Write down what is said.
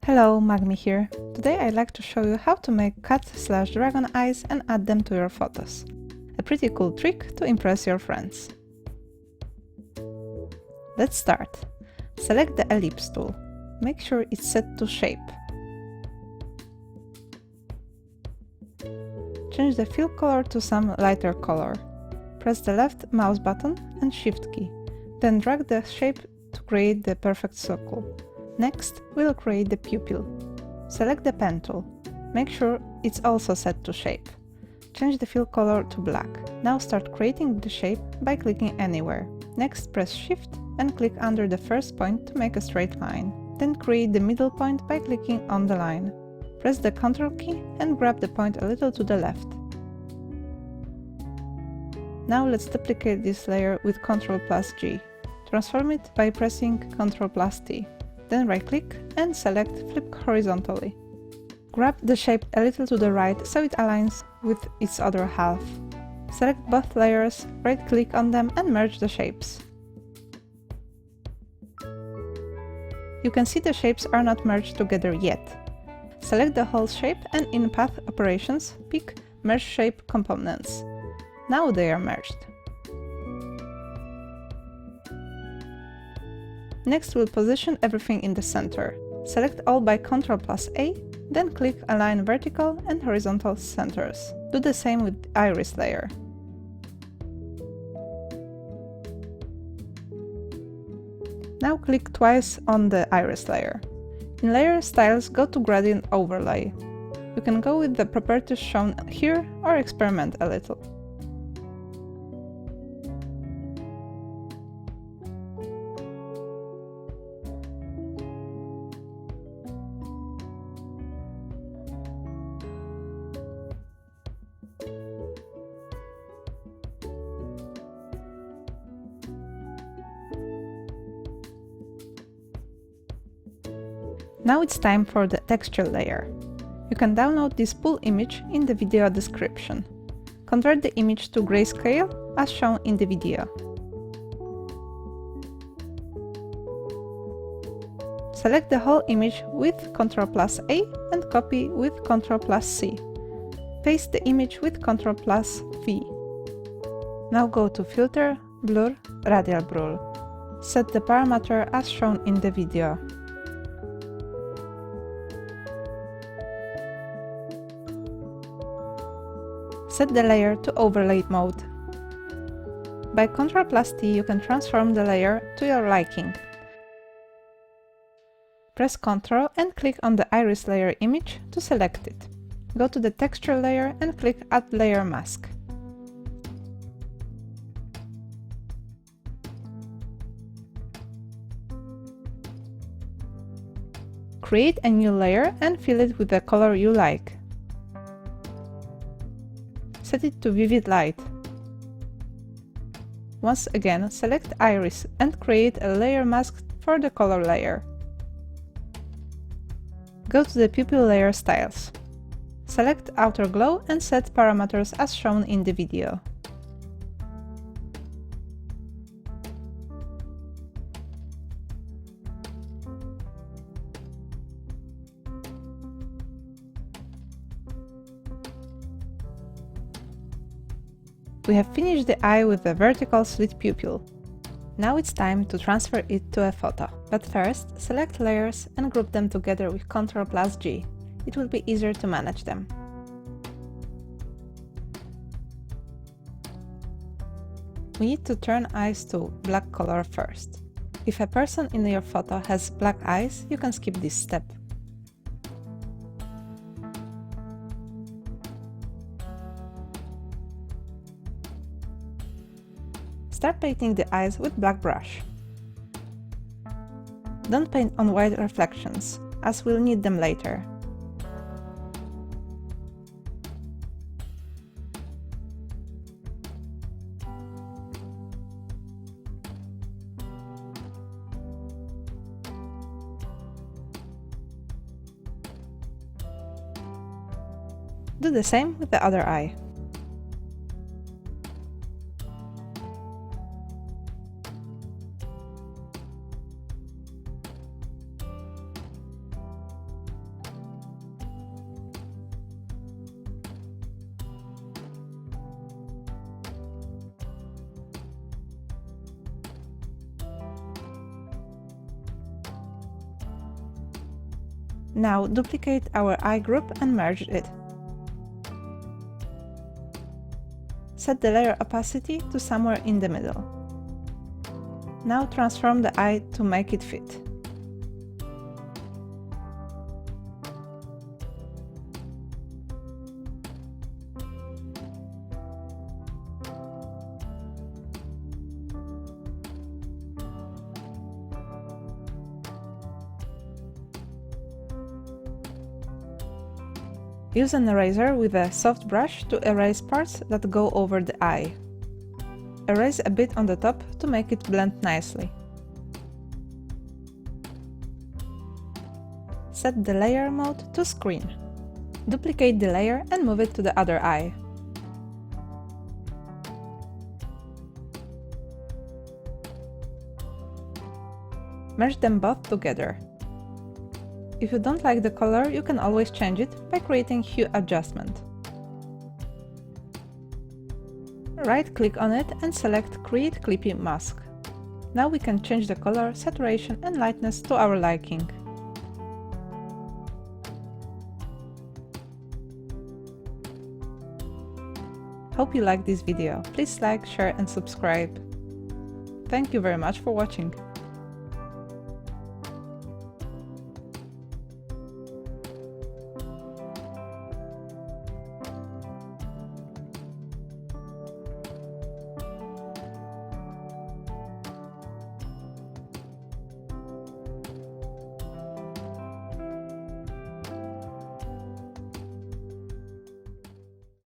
Hello, Magmi here. Today I'd like to show you how to make cat/dragon eyes and add them to your photos. A pretty cool trick to impress your friends. Let's start. Select the ellipse tool. Make sure it's set to shape. Change the fill color to some lighter color. Press the left mouse button and Shift key. Then drag the shape to create the perfect circle. Next, we'll create the pupil. Select the pen tool. Make sure it's also set to shape. Change the fill color to black. Now start creating the shape by clicking anywhere. Next, press Shift and click under the first point to make a straight line. Then create the middle point by clicking on the line. Press the Ctrl key and grab the point a little to the left. Now let's duplicate this layer with Ctrl+G. Transform it by pressing Ctrl+T. Then right-click and select Flip horizontally. Grab the shape a little to the right so it aligns with its other half. Select both layers, right-click on them and merge the shapes. You can see the shapes are not merged together yet. Select the whole shape and in Path Operations, pick Merge Shape Components. Now they are merged. Next, we'll position everything in the center. Select all by Ctrl+A, then click Align Vertical and Horizontal Centers. Do the same with the iris layer. Now click twice on the iris layer. In Layer Styles, go to Gradient Overlay. You can go with the properties shown here or experiment a little. Now it's time for the texture layer. You can download this pool image in the video description. Convert the image to grayscale as shown in the video. Select the whole image with Ctrl+A and copy with Ctrl+C. Paste the image with Ctrl+V. Now go to Filter, Blur, Radial Blur. Set the parameter as shown in the video. Set the layer to overlay mode. By Ctrl+T you can transform the layer to your liking. Press Ctrl and click on the iris layer image to select it. Go to the texture layer and click Add Layer Mask. Create a new layer and fill it with the color you like. Set it to Vivid Light. Once again, select Iris and create a layer mask for the color layer. Go to the Pupil Layer Styles. Select Outer Glow and set parameters as shown in the video. We have finished the eye with the vertical slit pupil. Now it's time to transfer it to a photo. But first, select layers and group them together with Ctrl+G. It will be easier to manage them. We need to turn eyes to black color first. If a person in your photo has black eyes, you can skip this step. Start painting the eyes with black brush. Don't paint on white reflections, as we'll need them later. Do the same with the other eye. Now duplicate our eye group and merge it. Set the layer opacity to somewhere in the middle. Now transform the eye to make it fit. Use an eraser with a soft brush to erase parts that go over the eye. Erase a bit on the top to make it blend nicely. Set the layer mode to screen. Duplicate the layer and move it to the other eye. Merge them both together. If you don't like the color, you can always change it by creating hue adjustment. Right-click on it and select Create Clippy Mask. Now we can change the color, saturation and lightness to our liking. Hope you liked this video. Please like, share and subscribe. Thank you very much for watching.